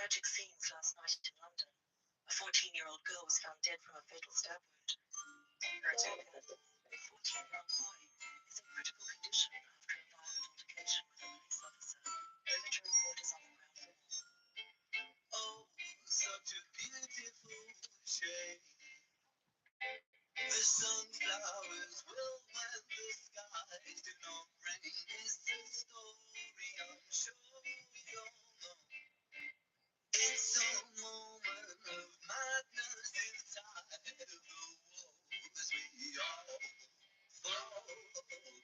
Tragic scenes last night in London. A 14-year-old girl was found dead from a fatal stab wound. Her attacker, a 14-year-old boy, is in critical condition after a violent altercation with a police officer. Military report is on the ground floor. Oh, such a beautiful shade. The sunflowers will when the skies do not rain. Is the story I'm sure we all know. It's a moment of madness inside the walls. We all fall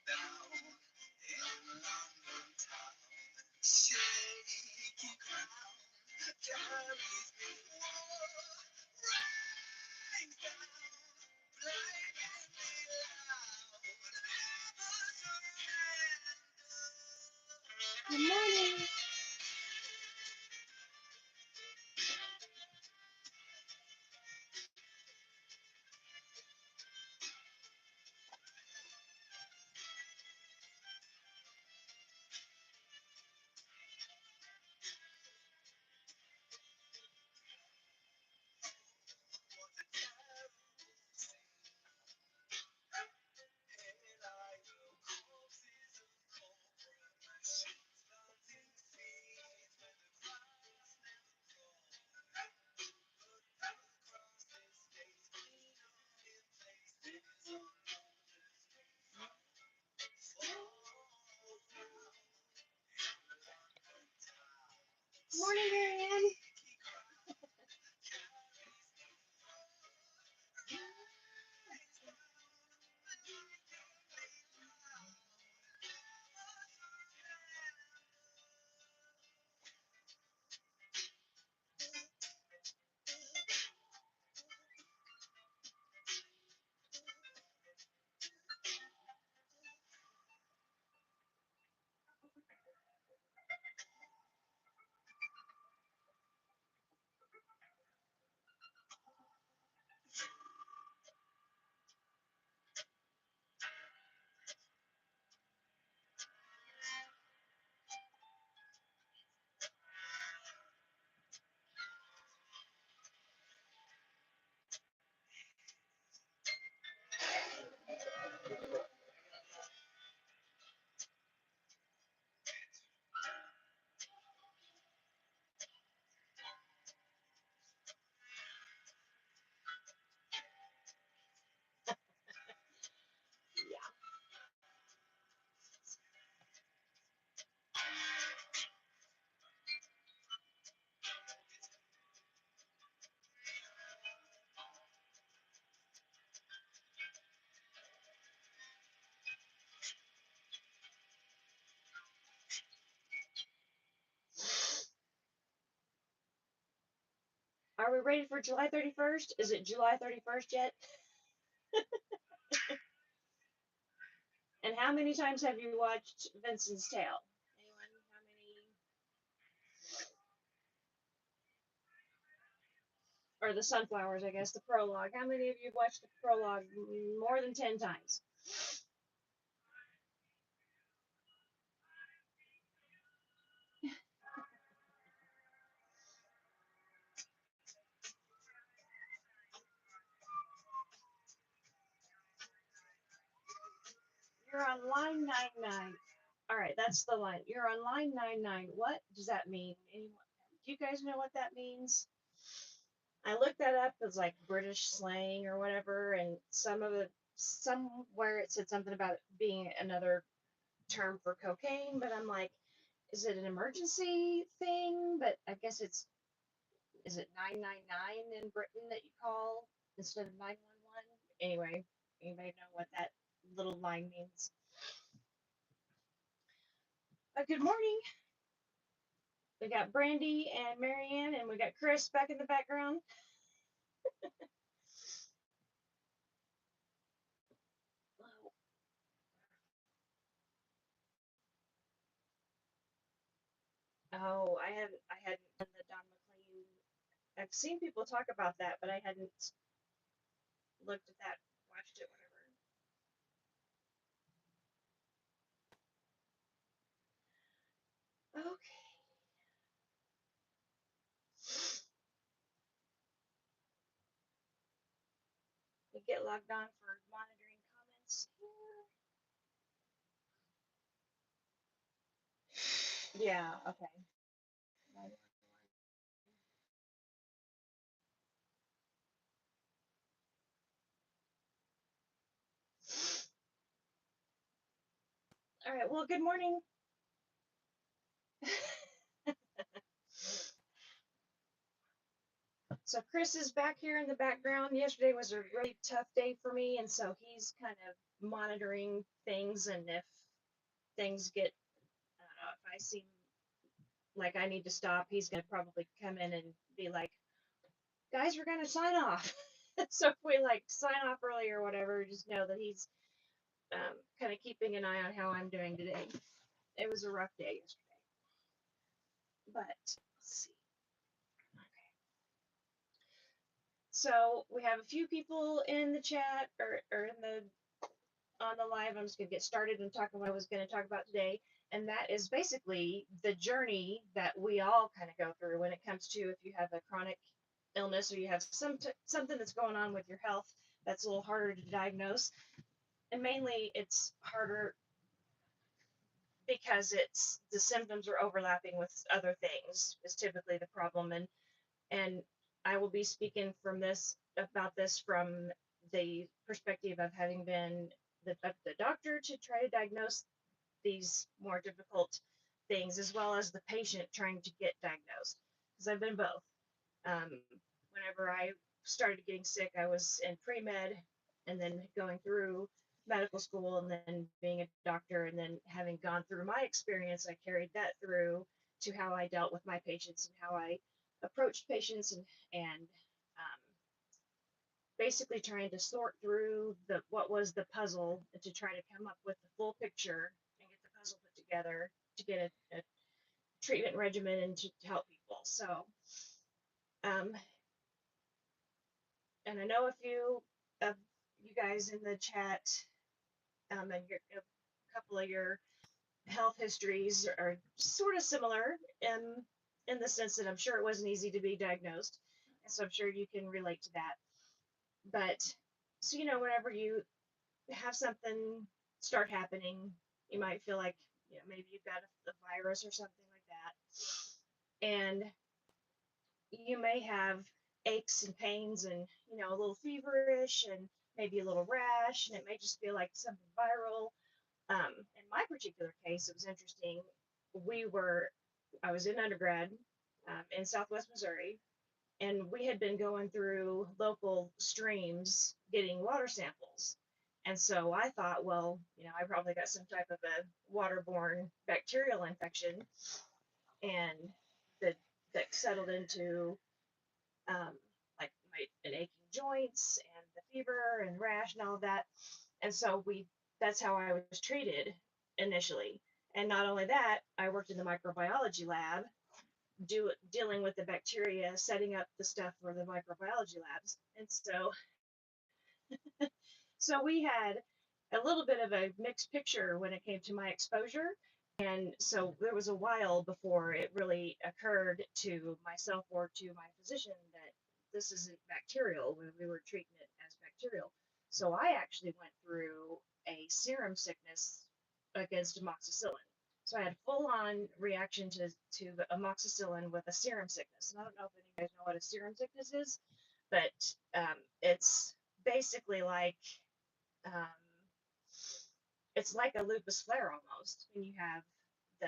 down in London town. Shaky ground carries me right down, blindingly loud. Never surrender. Good morning. Morning, Marianne. Are we ready for July 31st? Is it July 31st yet? And how many times have you watched Vincent's Tale? Anyone? How many? Or the Sunflowers, I guess, the prologue. How many of you have watched the prologue more than 10 times? You're on line 99. All right, that's the line. You're on line 99. What does that mean? Anyone? Do you guys know what that means? I looked that up as like British slang or whatever, and somewhere it said something about it being another term for cocaine, but I'm like, is it an emergency thing? But I guess is it 999 in Britain that you call instead of 911? Anyway, anybody know what that little line means? Good morning. We got Brandy and Marianne, and we got Chris back in the background. Oh, I hadn't done the Don McLean. I've seen people talk about that, but I hadn't looked at that, watched it, whatever. Okay. get logged on for monitoring comments here. Yeah, okay. All right, well, good morning. So Chris is back here in the background. Yesterday was a really tough day for me, and so he's kind of monitoring things, and if things get, I don't know, if I seem like I need to stop, he's going to probably come in and be like, guys, we're going to sign off. So if we like sign off early or whatever, just know that he's kind of keeping an eye on how I'm doing today. It was a rough day yesterday, but let's see. Okay. So we have a few people in the chat or in the on the live. I'm just going to get started and talk about what I was going to talk about today. And that is basically the journey that we all kind of go through when it comes to if you have a chronic illness or you have something that's going on with your health that's a little harder to diagnose. And mainly it's harder because it's the symptoms are overlapping with other things is typically the problem. And I will be speaking from this about this from the perspective of having been the doctor to try to diagnose these more difficult things, as well as the patient trying to get diagnosed, because I've been both. Whenever I started getting sick, I was in pre-med and then going through medical school and then being a doctor, and then having gone through my experience, I carried that through to how I dealt with my patients and how I approached patients and basically trying to sort through what was the puzzle and to try to come up with the full picture and get the puzzle put together to get a treatment regimen and to help people. So, um, and I know a few of you guys in the chat, and a couple of your health histories are sort of similar in the sense that I'm sure it wasn't easy to be diagnosed, and so I'm sure you can relate to that. But so whenever you have something start happening, you might feel like maybe you've got a virus or something like that, and you may have aches and pains and a little feverish and maybe a little rash, and it may just feel like something viral. In my particular case, it was interesting. I was in undergrad in Southwest Missouri, and we had been going through local streams getting water samples. And so I thought, well, I probably got some type of a waterborne bacterial infection, and that settled into like an aching joints and the fever and rash and all of that. And so that's how I was treated initially. And not only that, I worked in the microbiology lab dealing with the bacteria, setting up the stuff for the microbiology labs. And so we had a little bit of a mixed picture when it came to my exposure. And so there was a while before it really occurred to myself or to my physician that this isn't bacterial when we were treating it as bacterial. So I actually went through a serum sickness against amoxicillin. So I had full on reaction to amoxicillin with a serum sickness. And I don't know if any of you guys know what a serum sickness is, but it's basically like um, it's like a lupus flare almost when you have the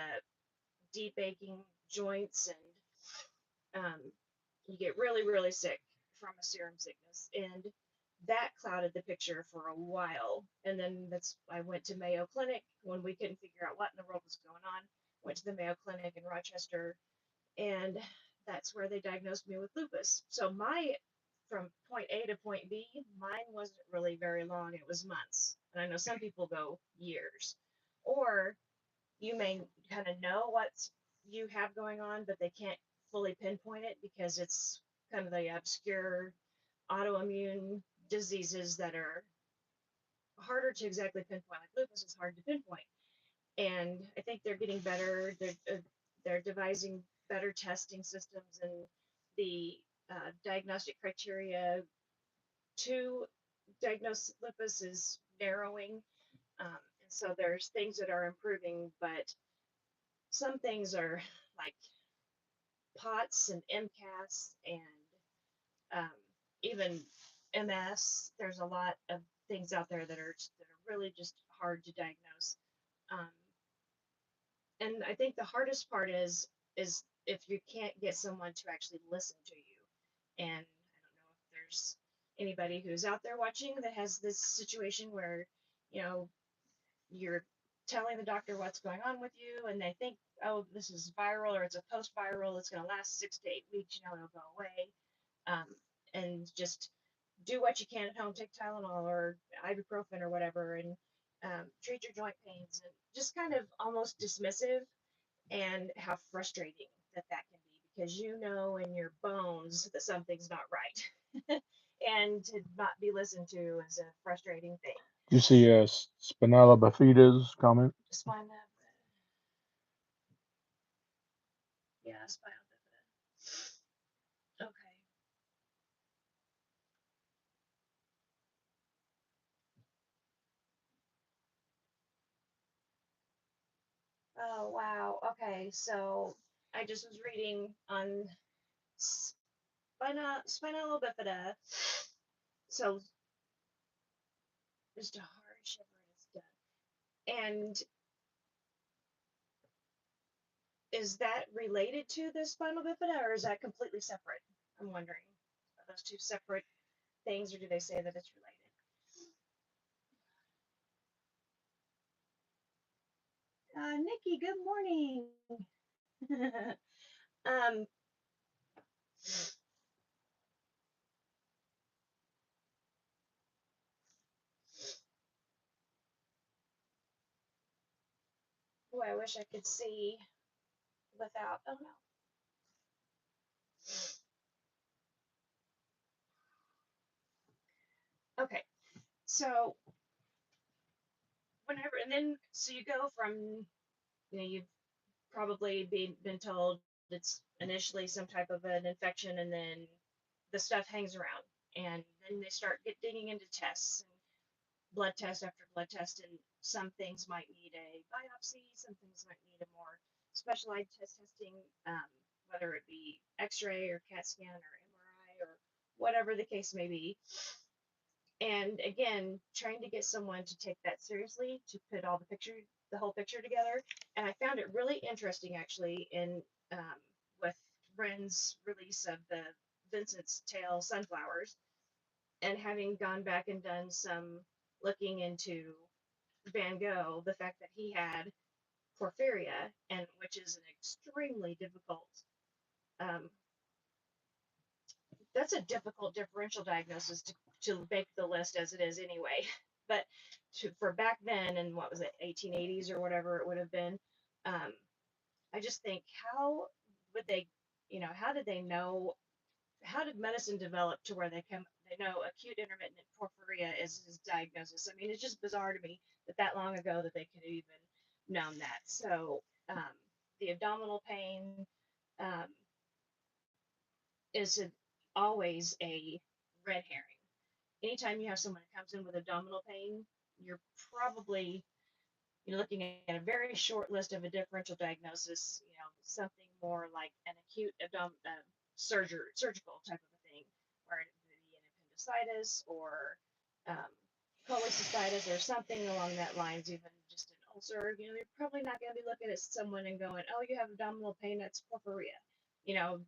deep aching joints and you get really, really sick from a serum sickness. And that clouded the picture for a while. And then I went to Mayo Clinic when we couldn't figure out what in the world was going on. Went to the Mayo Clinic in Rochester, and that's where they diagnosed me with lupus. So from point A to point B, mine wasn't really very long. It was months. And I know some people go years. Or you may kind of know what you have going on, but they can't fully pinpoint it because it's kind of the obscure autoimmune diseases that are harder to exactly pinpoint. Like lupus is hard to pinpoint. And I think they're getting better. They're devising better testing systems and the diagnostic criteria to diagnosed lupus is narrowing. And so there's things that are improving, but some things are like POTS and MCAS and even MS. There's a lot of things out there that are really just hard to diagnose. Um, and I think the hardest part is if you can't get someone to actually listen to you. And I don't know if there's anybody who's out there watching that has this situation where, you know, you're telling the doctor what's going on with you and they think, oh, this is viral or it's a post-viral, it's going to last 6 to 8 weeks, it'll go away. And just do what you can at home, take Tylenol or ibuprofen or whatever, and treat your joint pains, and just kind of almost dismissive, and how frustrating that can be, because you know in your bones that something's not right. And to not be listened to is a frustrating thing. You see Spinella bifida's comment? Spinal, yeah, spinal bifida. Okay. Oh wow. Okay, so I just was reading on spinal bifida. So just a hard shiver and it's done. And is that related to the spinal bifida, or is that completely separate? I'm wondering. Are those two separate things, or do they say that it's related? Nikki, good morning. um, boy, I wish I could see without. Oh no. Okay, so whenever, and then so you go from, you've probably been told it's initially some type of an infection, and then the stuff hangs around, and then they start digging into tests, and blood test after blood test, and some things might need a biopsy, some things might need a more specialized testing, whether it be X-ray or CAT scan or MRI or whatever the case may be. And again, trying to get someone to take that seriously, to put all the whole picture together. And I found it really interesting, actually, in with Ren's release of the Vincent's Tail sunflowers, and having gone back and done some looking into Van Gogh, the fact that he had porphyria, and which is an extremely difficult, um, that's a difficult differential diagnosis to make the list as it is anyway. But for back then, and what was it, 1880s or whatever it would have been, um, I just think, how would they, how did they know, how did medicine develop to where they know acute intermittent porphyria is his diagnosis? I mean, it's just bizarre to me that long ago that they could have even known that. So the abdominal pain, um, is always a red herring. Anytime you have someone that comes in with abdominal pain, you're probably looking at a very short list of a differential diagnosis. Something more like an acute surgical type of a thing, where it would be an appendicitis or um, cholecystitis or something along that lines, even just an ulcer. You're probably not going to be looking at someone and going, "Oh, you have abdominal pain, that's porphyria," you know,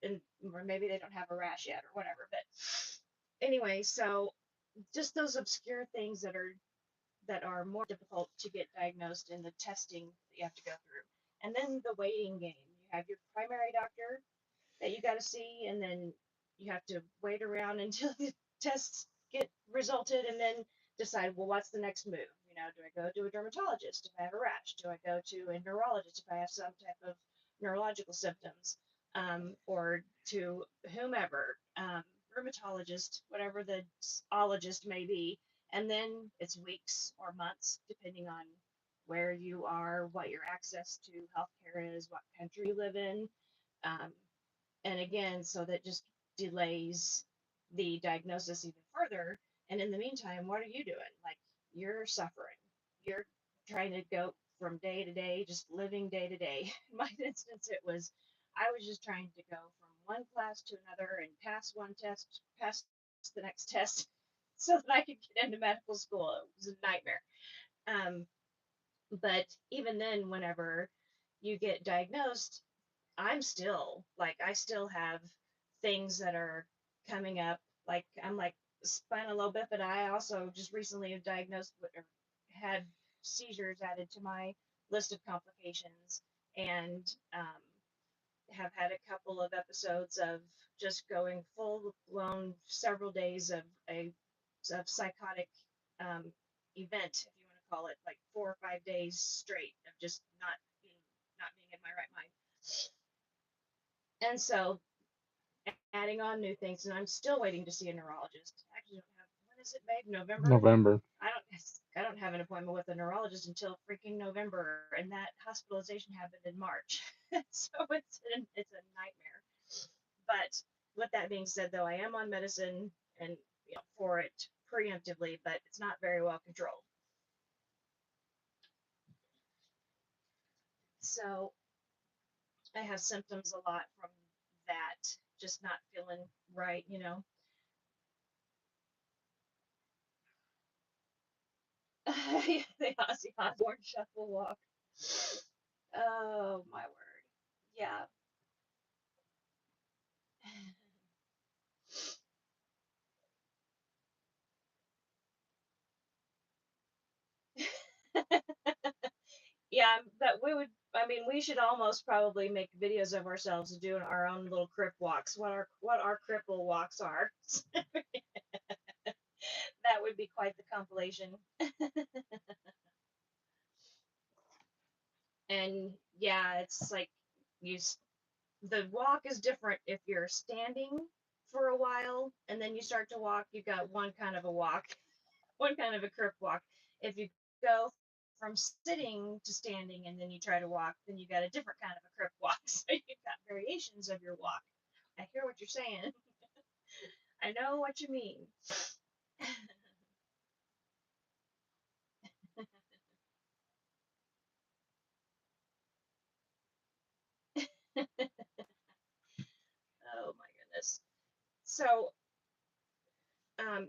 and or maybe they don't have a rash yet or whatever. But anyway, so just those obscure things that are more difficult to get diagnosed in the testing that you have to go through. And then the waiting game. You have your primary doctor that you got to see, and then you have to wait around until the tests get resulted, and then decide, well, what's the next move? Do I go to a dermatologist if I have a rash? Do I go to a neurologist if I have some type of neurological symptoms? Or to whomever, rheumatologist, whatever the ologist may be. And then it's weeks or months, depending on where you are, what your access to healthcare is, what country you live in. Um, and again, so that just delays the diagnosis even further. And in the meantime, what are you doing? Like, you're suffering. You're trying to go from day to day, just living day to day. In my instance, I was just trying to go from one class to another and pass one test, pass the next test, so that I could get into medical school. It was a nightmare. Um, but even then, whenever you get diagnosed, I still have things that are coming up. Like, I'm like spinal bifida. I also just recently have diagnosed with, or had seizures added to my list of complications, and have had a couple of episodes of just going full blown several days of a psychotic um, event, if you want to call it, like 4 or 5 days straight of just not being in my right mind. And so adding on new things, and I'm still waiting to see a neurologist. I actually don't have, when is it made? November? November. I don't have an appointment with a neurologist until freaking November, and that hospitalization happened in March. So it's a nightmare. But with that being said, though, I am on medicine and for it preemptively, but it's not very well controlled. So I have symptoms a lot from that, just not feeling right, the Ozzy Osbourne shuffle walk. Oh my word. Yeah. Yeah, that we would, I mean, we should almost probably make videos of ourselves doing our own little crip walks, what our cripple walks are. That would be quite the compilation. And yeah, it's like you the walk is different if you're standing for a while and then you start to walk, you got one kind of a walk, one kind of a crip walk. If you go from sitting to standing and then you try to walk, then you got a different kind of a crip walk. So you've got variations of your walk. I hear what you're saying. I know what you mean. Oh my goodness. So, um,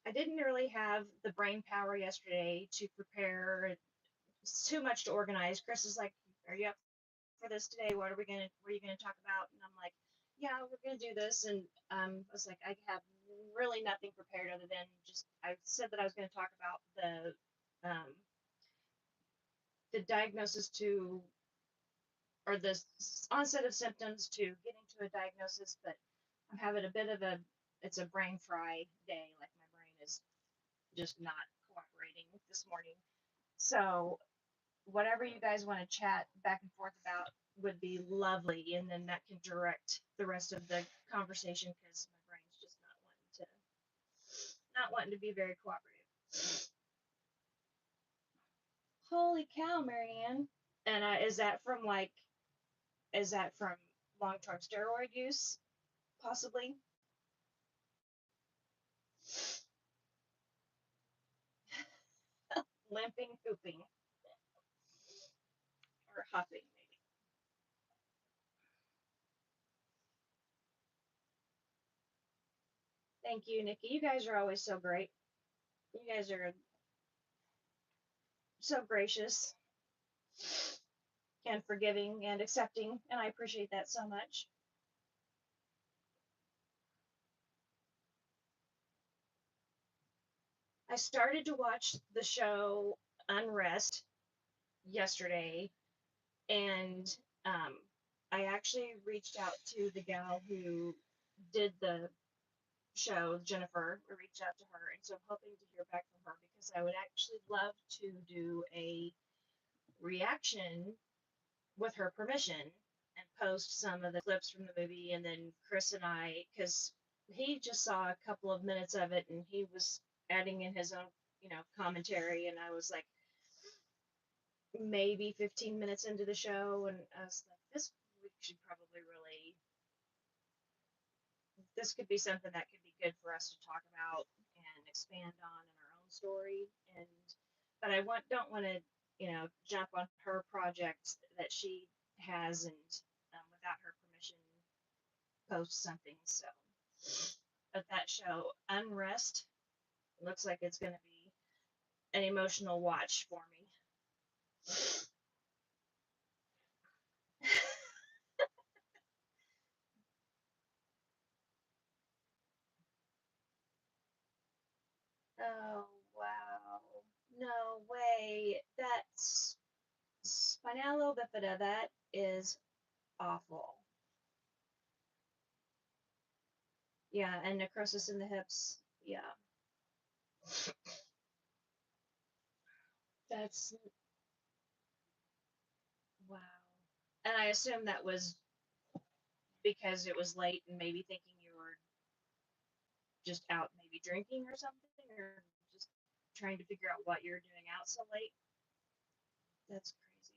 I didn't really have the brain power yesterday to prepare. It's too much to organize. Chris is like, "Are you up for this today? What are you gonna talk about?" And I'm like, "Yeah, we're gonna do this." And I was like, I have really nothing prepared other than just I said that I was gonna talk about the diagnosis to, or the onset of symptoms to getting to a diagnosis, but I'm having a bit of it's a brain fry day. Like, my brain is just not cooperating this morning. So whatever you guys want to chat back and forth about would be lovely, and then that can direct the rest of the conversation, because my brain's just not wanting to be very cooperative. Holy cow, Marianne! And is that from long-term steroid use, possibly? Limping, hooping, or huffing, maybe. Thank you, Nikki. You guys are always so great. You guys are so gracious and forgiving and accepting, and I appreciate that so much. I started to watch the show Unrest yesterday, and um, I actually reached out to the gal who did the show, Jennifer. I reached out to her, and so I'm hoping to hear back from her, because I would actually love to do a reaction with her permission and post some of the clips from the movie, and then Chris and I, because he just saw a couple of minutes of it and he was adding in his own, commentary, and I was like maybe 15 minutes into the show, and I was like, this could be something that could be good for us to talk about and expand on in our own story. And but I don't want to, jump on her project that she has and without her permission post something. So, but that show Unrest looks like it's going to be an emotional watch for me. Oh, wow. No way. That's spinalo bifida. That is awful. Yeah, and necrosis in the hips. Yeah. That's wow. And I assume that was because it was late and maybe thinking you were just out maybe drinking or something or just trying to figure out what you're doing out so late. That's crazy.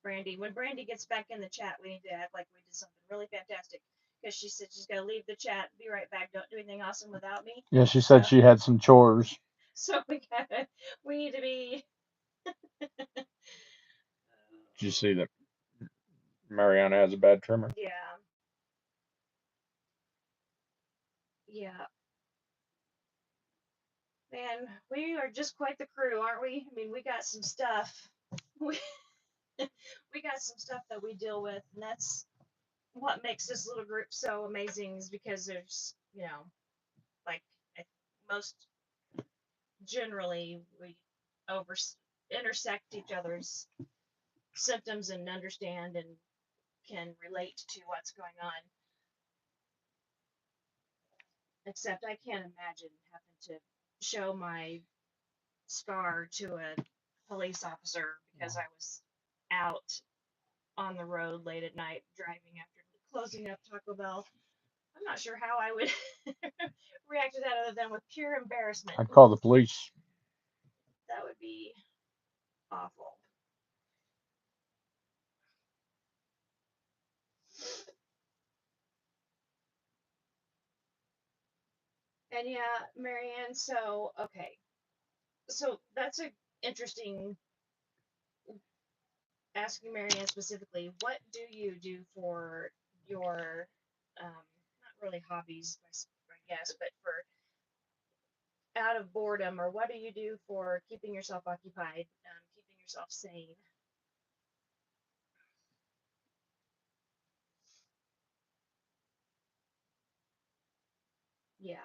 Brandy, when Brandy gets back in the chat, we need to act like we did something really fantastic because she said she's going to leave the chat, be right back, don't do anything awesome without me. Yeah, she said she had some chores. So we need to be. Did you see that Mariana has a bad tremor? Yeah. Yeah. Man, we are just quite the crew, aren't we? I mean, we got some stuff. We, we got some stuff that we deal with, and that's what makes this little group so amazing is because there's, like most generally we over intersect each other's symptoms and understand and can relate to what's going on. Except I can't imagine having to show my scar to a police officer because I was out on the road late at night driving after closing up Taco Bell. I'm not sure how I would react to that other than with pure embarrassment. I'd call the police. That would be awful. And yeah, Marianne, so okay. So that's a interesting asking Marianne specifically, what do you do for your not really hobbies, I guess, but for out of boredom, or what do you do for keeping yourself occupied, keeping yourself sane? Yeah.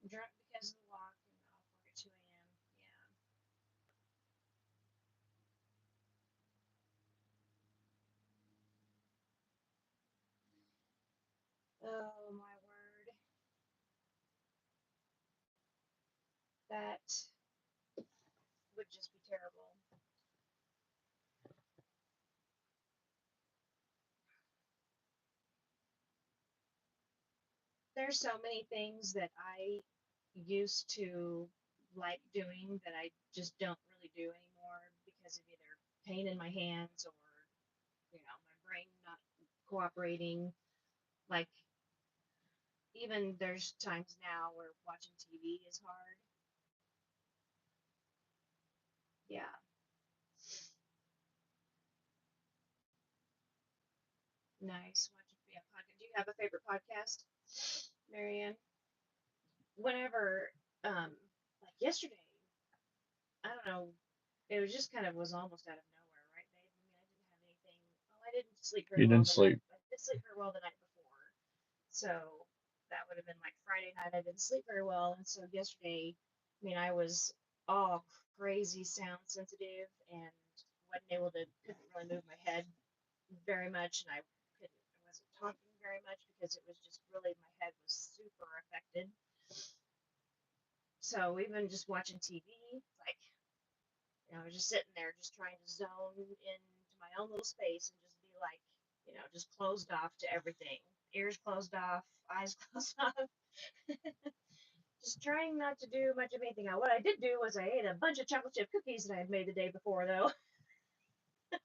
Drunk because of the walk and off work at 2 a.m. Yeah. Oh my word. That would just be terrible. There's so many things that I used to like doing that I just don't really do anymore because of either pain in my hands or, my brain not cooperating. Like, even there's times now where watching TV is hard. Yeah. Nice. Watching podcast. Do you have a favorite podcast, Marianne? Whenever, like yesterday, I don't know, it was just kind of was almost out of nowhere, right, babe? I mean, I didn't have anything. Oh, I didn't sleep very You well didn't the night. sleep. I did sleep very well the night before, so that would have been like Friday night. I didn't sleep very well, and so yesterday, I mean, I was all crazy sound sensitive and couldn't really move my head very much, and I wasn't talking very much because it was just really my head was super affected. So even just watching TV, like, just sitting there, just trying to zone into my own little space and just be like, just closed off to everything. Ears closed off, eyes closed off. Just trying not to do much of anything. What I did do was I ate a bunch of chocolate chip cookies that I had made the day before, though.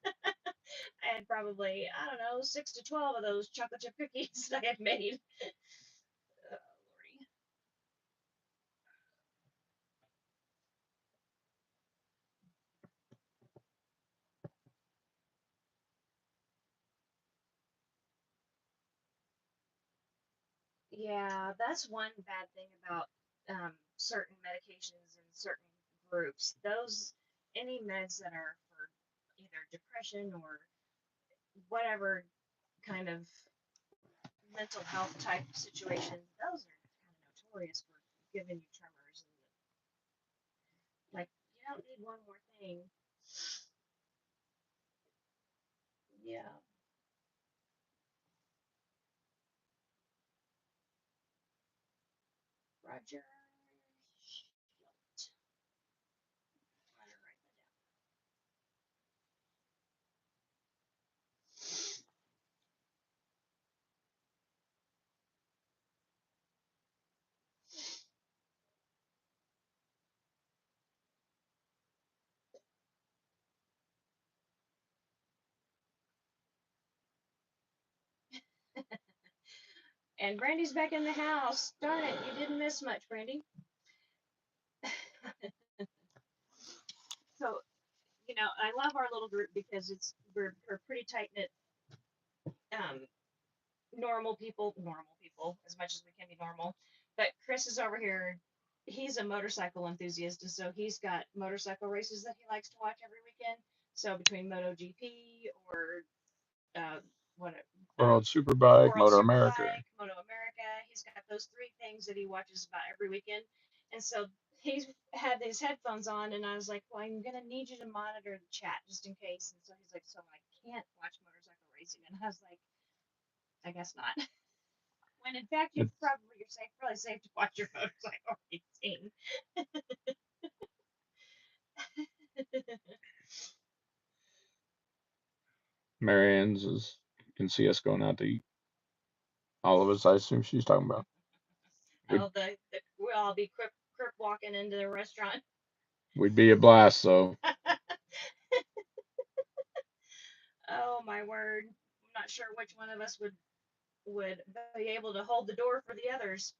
I had probably, I don't know, 6 to 12 of those chocolate chip cookies that I had made. Oh, Lordy. Yeah, that's one bad thing about certain medications and certain groups. Those, any meds that are for either depression or whatever kind of mental health type situation, those are kind of notorious for giving you tremors. And like, you don't need one more thing. Yeah. Roger. And Brandy's back in the house. Darn it, you didn't miss much, Brandy. So, I love our little group because we're pretty tight knit, um, normal people, as much as we can be normal. But Chris is over here. He's a motorcycle enthusiast, and so he's got motorcycle races that he likes to watch every weekend. So between MotoGP or what World Superbike, World Moto America. Superbike, Moto America. He's got those three things that he watches about every weekend. And so he's had these headphones on, and I was like, well, I'm going to need you to monitor the chat just in case. And so he's like, so I can't watch motorcycle racing. And I was like, I guess not. When in fact, you're probably safe to watch your motorcycle racing. Marianne's is, you can see us going out to eat. All of us, I assume she's talking about. We'll all be crip walking into the restaurant. We'd be a blast, so. Oh my word! I'm not sure which one of us would be able to hold the door for the others.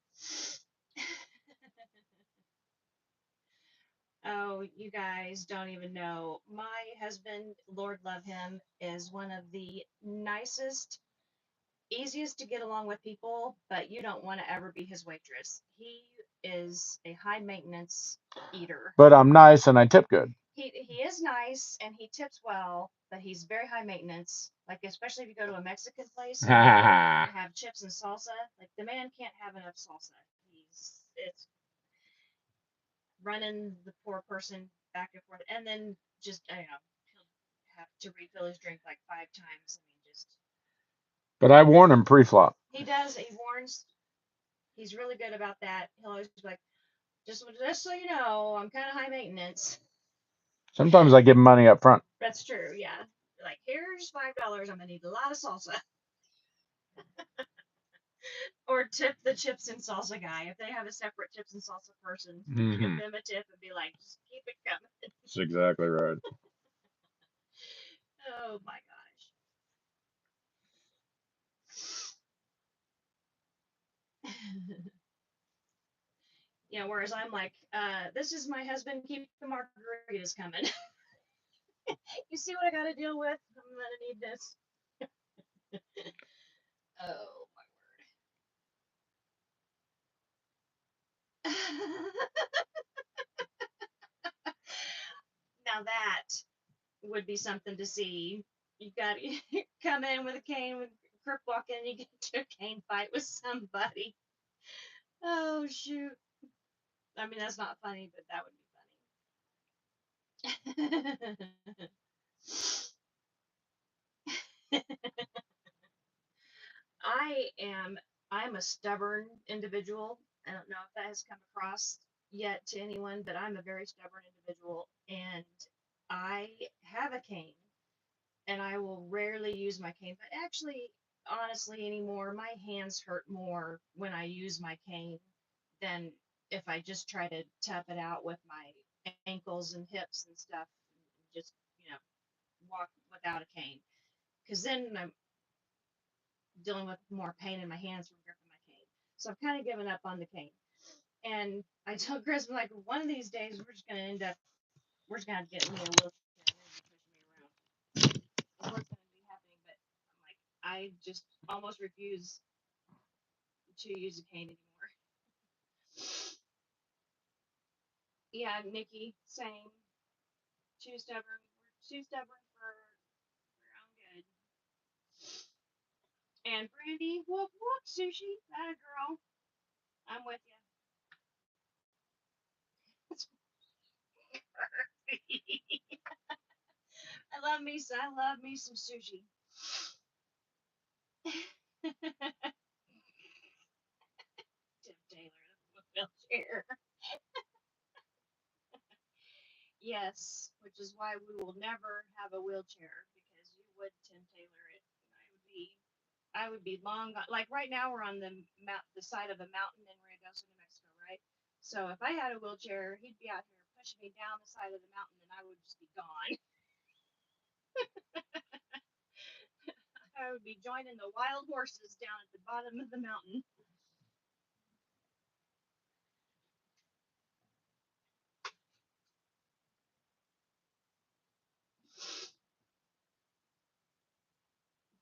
Oh, you guys don't even know. My husband, Lord love him, is one of the nicest, easiest to get along with people, but you don't want to ever be his waitress. He is a high maintenance eater. But I'm nice and I tip good. He is nice and he tips well, but he's very high maintenance. Like especially if you go to a Mexican place and you have chips and salsa, like the man can't have enough salsa. It's running the poor person back and forth, and then just he'll have to refill his drink like 5 times. I mean, just. But I warn him pre-flop. He does. He warns. He's really good about that. He'll always be like, just so you know, I'm kind of high maintenance. Sometimes I give him money up front. That's true. Yeah. Like, here's $5. I'm gonna need a lot of salsa. Or tip the chips and salsa guy. If they have a separate chips and salsa person, give them a tip and be like, just keep it coming. That's exactly right. Oh my gosh. Yeah, whereas I'm like, this is my husband, keep the margaritas coming. You see what I gotta deal with? I'm gonna need this. Oh my word. Now that would be something to see. You got to come in with a cane, with Kirk walk in, and you get into a cane fight with somebody. Oh shoot! I mean, that's not funny, but that would be funny. I'm a stubborn individual. I don't know if that has come across yet to anyone, but I'm a very stubborn individual, and I have a cane, and I will rarely use my cane. But actually, honestly, anymore, my hands hurt more when I use my cane than if I just try to tap it out with my ankles and hips and stuff, and just walk without a cane, because then I'm dealing with more pain in my hands from gripping my cane. So I've kind of given up on the cane. And I told Chris, I'm like, one of these days we're just gonna end up, we're just gonna have to get me a wheelchair and push me around. That's what's gonna be happening. But I'm like, I just almost refuse to use a cane anymore. Yeah, Nikki, same. Too stubborn. We're too stubborn for our own good. And Brandy, whoop whoop, sushi, that a girl. I'm with you. I love me some sushi. Tim Taylor, the wheelchair. Yes, which is why we will never have a wheelchair, because you would Tim Taylor it. I would be long gone. Like right now, we're on the side of a mountain in Ruidoso, New Mexico, right? So if I had a wheelchair, he'd be out here pushing me down the side of the mountain, and I would just be gone. I would be joining the wild horses down at the bottom of the mountain.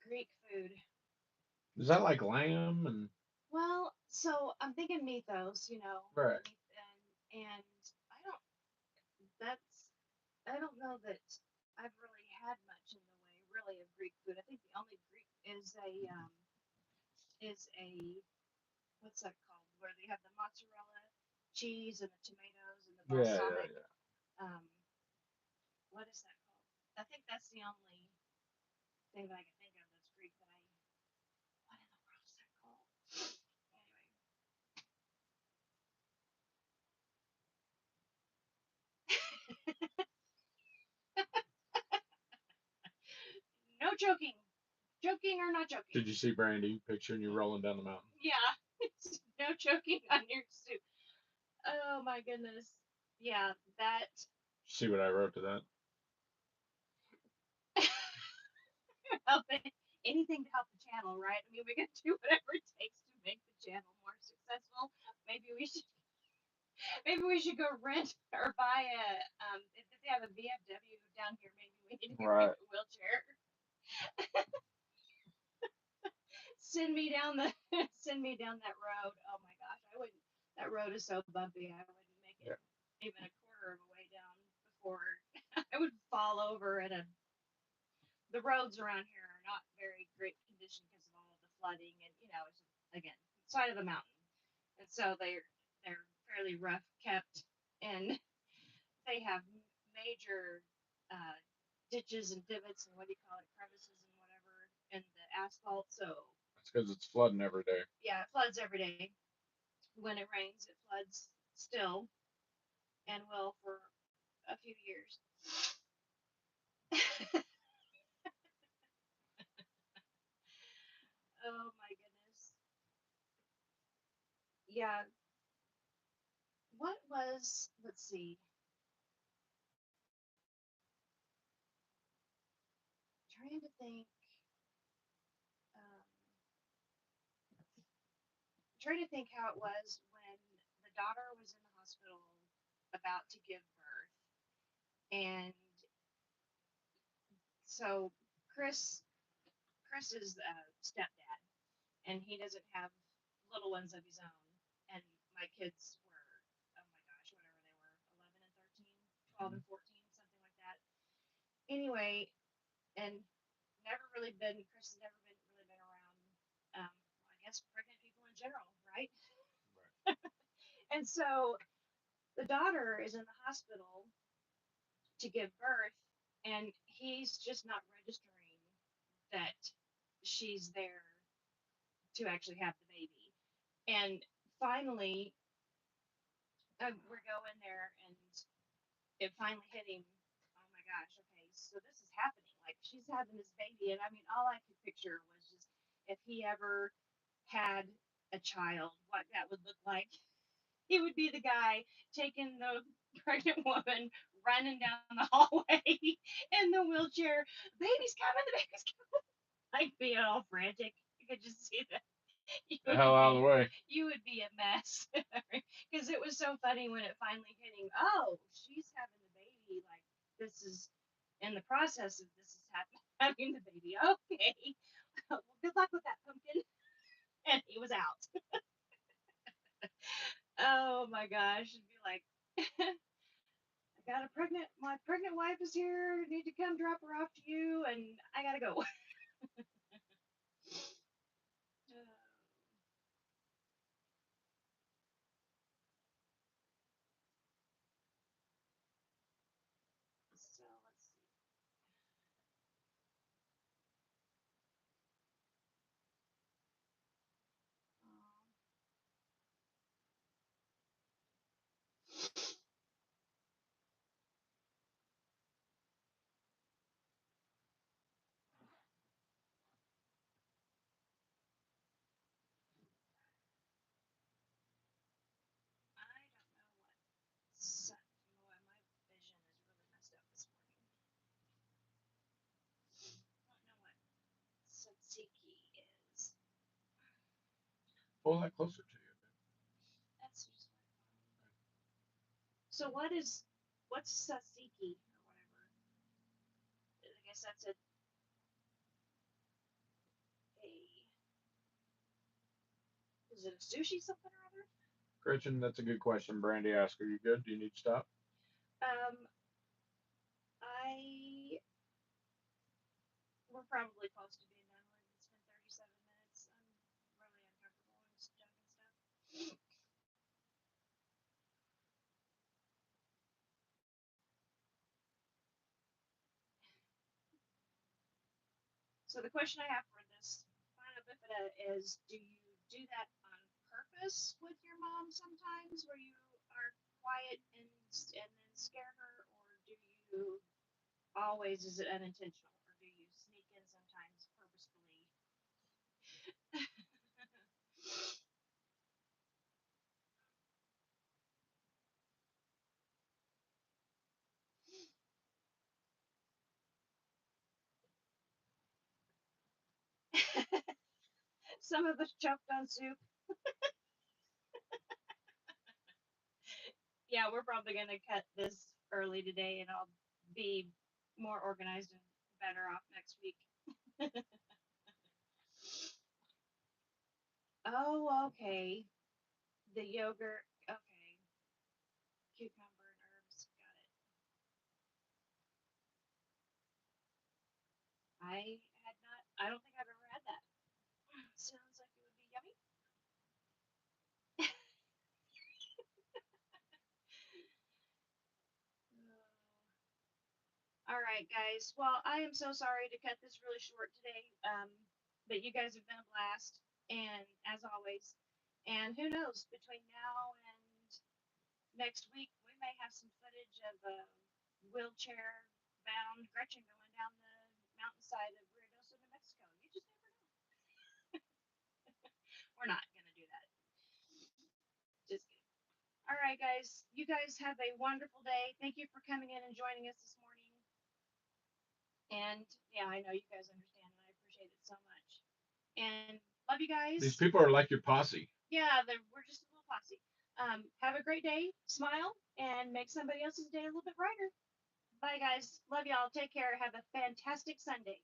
Greek food. Is that like lamb and? Well, so I'm thinking mythos, Right. and that's I don't know that I've really had much in the way really of Greek food. I think the only Greek is a what's that called? Where they have the mozzarella cheese and the tomatoes and the Yeah, balsamic. yeah. Um, what is that called? I think that's the only thing that I can think of that's Greek that I. What in the world is that called? Anyway, no joking. Joking or not joking? Did you see Brandy picturing you rolling down the mountain? Yeah, no joking on your soup. Oh my goodness. Yeah, that. See what I wrote to that? Anything to help the channel, right? I mean, we can do whatever it takes to make the channel more successful. Maybe we should. Maybe we should go rent or buy a. If they have a VFW down here, maybe we need to go Right. get a wheelchair. Send me down that road. Oh my gosh, I wouldn't. That road is so bumpy. I wouldn't make it even a quarter of a way down before I would fall over. The roads around here are not very great condition because of all of the flooding, and it's again side of a mountain, and so they're fairly rough kept, and they have major ditches and divots and what do you call it, crevices and whatever in the asphalt. So It's because it's flooding every day. yeah, it floods every day. When it rains, it floods still and will for a few years. Oh my goodness. Yeah. Let's see. Trying to think. Um, trying to think how it was when the daughter was in the hospital about to give birth. And so Chris is a stepdad, and he doesn't have little ones of his own. And my kids were, oh my gosh, whatever they were, 11 and 13, 12 and 14, something like that. Anyway, and Chris has never been really been around, I guess, pregnant people in general, right? Right. And so the daughter is in the hospital to give birth, and he's just not registering that she's there to actually have the baby. And finally, we're going there, and it finally hit him. Oh my gosh, okay, so this is happening. Like, she's having this baby, and I mean, all I could picture was just if he ever had a child, what that would look like. He would be the guy taking the pregnant woman, running down the hallway in the wheelchair. Baby's coming, the baby's coming. Like being all frantic. You could just see that. You The would hell out of be the way. you would be a mess. Because it was so funny when it finally hit him. Oh, she's having the baby. Like this is in the process of this is having the baby. Okay. Well, good luck with that pumpkin. And he was out. Oh my gosh. It'd be like I got a my pregnant wife is here, need to come drop her off to you and I gotta go. So let's see. I don't know what my vision is really messed up this morning. I don't know what tzatziki is. Pull that closer to you. That's just so what's tzatziki or whatever? I guess that's a is it a sushi something or other? Gretchen, that's a good question. Brandy asked, are you good? Do you need to stop? We're probably close to being done. It's been 37 minutes. I'm really uncomfortable and just jumping stuff. So the question I have for this final bifida is, do you do that on purpose with your mom sometimes, where you are quiet and then scare her, or do you always, is it unintentional, or do you sneak in sometimes purposefully? Some of us choked on soup. Yeah, we're probably gonna cut this early today, and I'll be more organized and better off next week. Oh, okay. The yogurt. Okay. Cucumber and herbs. Got it. I don't think I've ever had that. Sounds like it would be yummy. All right, guys. Well, I am so sorry to cut this really short today. But you guys have been a blast, and as always. And who knows, between now and next week, we may have some footage of a wheelchair-bound Gretchen going down the mountainside of Ruidoso, New Mexico. You just never know. We're not gonna do that. Just kidding. All right, guys. You guys have a wonderful day. Thank you for coming in and joining us this morning. And yeah, I know you guys understand, and I appreciate it so much. And love you guys. These people are like your posse. Yeah, we're just a little posse. Have a great day. Smile and make somebody else's day a little bit brighter. Bye, guys. Love y'all. Take care. Have a fantastic Sunday.